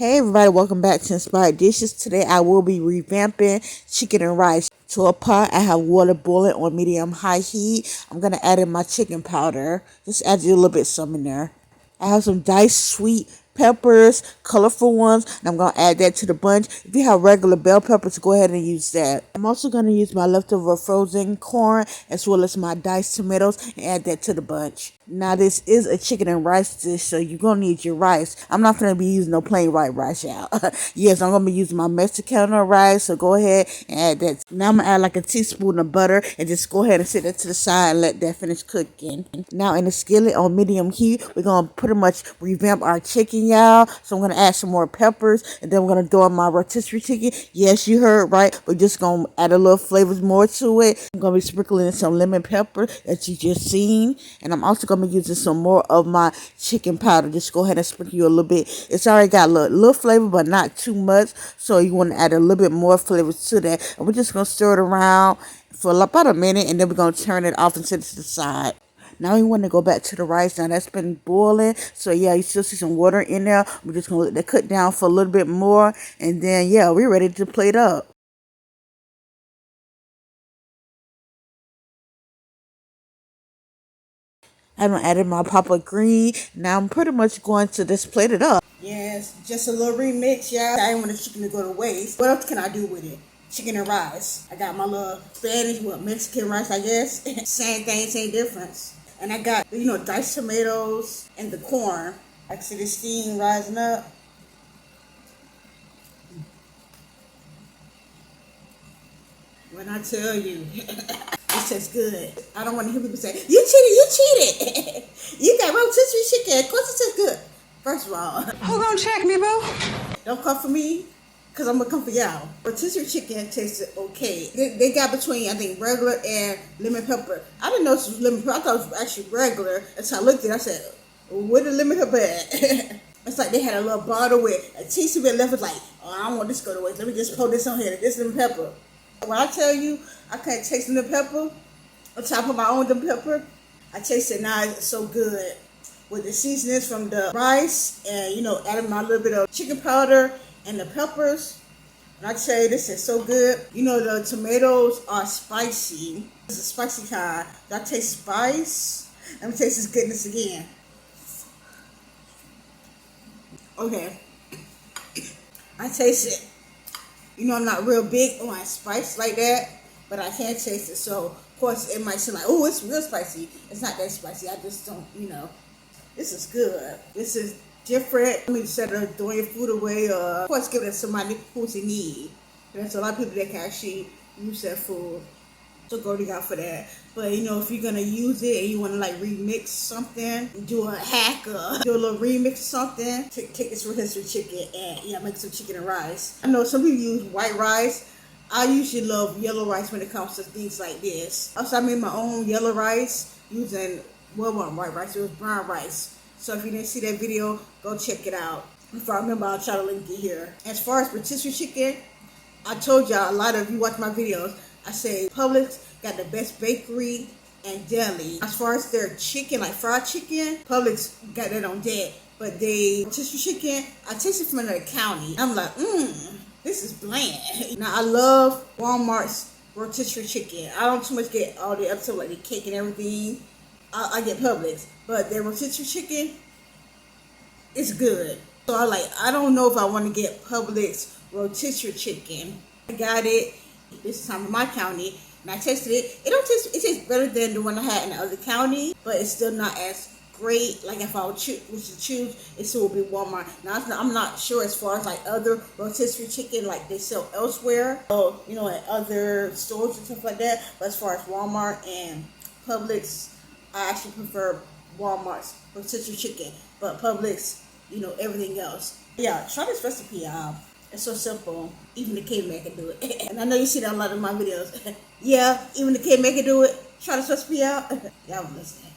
Hey everybody, welcome back to Inspired Dishes. Today I will be revamping chicken and rice. To a pot, I have water boiling on medium-high heat. I'm going to add in my chicken powder. Just add a little bit some in there. I have some diced sweet peppers, colorful ones, and I'm going to add that to the bunch. If you have regular bell peppers, go ahead and use that. I'm also going to use my leftover frozen corn as well as my diced tomatoes and add that to the bunch. Now this is a chicken and rice dish, so you're going to need your rice. I'm not going to be using no plain white rice, y'all. Yes, I'm going to be using my Mexicano rice, so go ahead and add that. Now I'm going to add like a teaspoon of butter and just go ahead and set that to the side and let that finish cooking. Now in the skillet on medium heat, we're going to pretty much revamp our chicken, y'all. So I'm going to add some more peppers and then we're going to throw in my rotisserie chicken. Yes, you heard right. We're just going to add a little flavors more to it. I'm going to be sprinkling in some lemon pepper that you just seen. And I'm also going to be using some more of my chicken powder. Just go ahead and sprinkle you a little bit. It's already got a little flavor, but not too much. So you want to add a little bit more flavors to that. And we're just going to stir it around for about a minute. And then we're going to turn it off and set it to the side. Now we want to go back to the rice. Now that's been boiling. So yeah, you still see some water in there. We're just going to let that cook down for a little bit more. And then yeah, we're ready to plate up. I haven't added my papa green. Now I'm pretty much going to just plate it up. Yes, just a little remix, y'all. I didn't want the chicken to go to waste. What else can I do with it? Chicken and rice. I got my little Spanish, Mexican rice, I guess. Same thing, same difference. And I got, diced tomatoes and the corn. I see the steam rising up. When I tell you, it tastes good. I don't want to hear people say, you cheated. You got rotisserie chicken. Of course it tastes good. First of all, Who gonna check me, boo? don't come for me, because I'm going to come for y'all. Rotisserie chicken tasted okay. They got between, I think, regular and lemon pepper. I didn't know this was lemon pepper. I thought it was actually regular. Until I looked at it, I said, where the lemon pepper at? It's like they had a little bottle with a teaspoon bit left. It's like, oh, I don't want this to go to waste. Let me just pour this on here. This lemon pepper. When I tell you, I can't taste the pepper on top of my own pepper. I taste it now. It's so good. With the seasonings from the rice and, adding my little bit of chicken powder and the peppers. And I tell you, this is so good. The tomatoes are spicy. It's a spicy kind. I taste spice. Let me taste this goodness again. Okay. I taste it. I'm not real big on spice like that, but I can taste it. So, of course, it might seem like, oh, it's real spicy. It's not that spicy. I just don't, This is good. This is different. Instead of throwing your food away or, of course, giving it to somebody who's in need. There's a lot of people that can actually use that food. So go to God for that. But if you're gonna use it and you wanna remix something, do a hack or do a little remix or something, take this rotisserie chicken and make some chicken and rice. I know some people use white rice. I usually love yellow rice when it comes to things like this. Also, I made my own yellow rice using wasn't white rice, it was brown rice. So if you didn't see that video, go check it out. If I remember, I'll try to link it here. As far as rotisserie chicken, I told y'all, a lot of you watch my videos, I say Publix got the best bakery and deli. As far as their chicken, like fried chicken, Publix got that on deck. But they rotisserie chicken, I tasted from another county. I'm like, this is bland. Now I love Walmart's rotisserie chicken. I don't too much get all the other stuff like the cake and everything. I get Publix, but their rotisserie chicken is good. So I don't know if I want to get Publix rotisserie chicken. I got it this time in my county, and I tasted it. It tastes better than the one I had in the other county, but it's still not as great. Like if I was to choose, it still would be Walmart. Now I'm not sure as far as other rotisserie chicken like they sell elsewhere, so at other stores and stuff like that. But as far as Walmart and Publix, I actually prefer Walmart's rotisserie chicken, but Publix, everything else. Yeah, try this recipe, y'all. It's so simple. Even the caveman can do it. And I know you see that a lot of my videos. Yeah, even the caveman can do it. Try this recipe out. Y'all listen.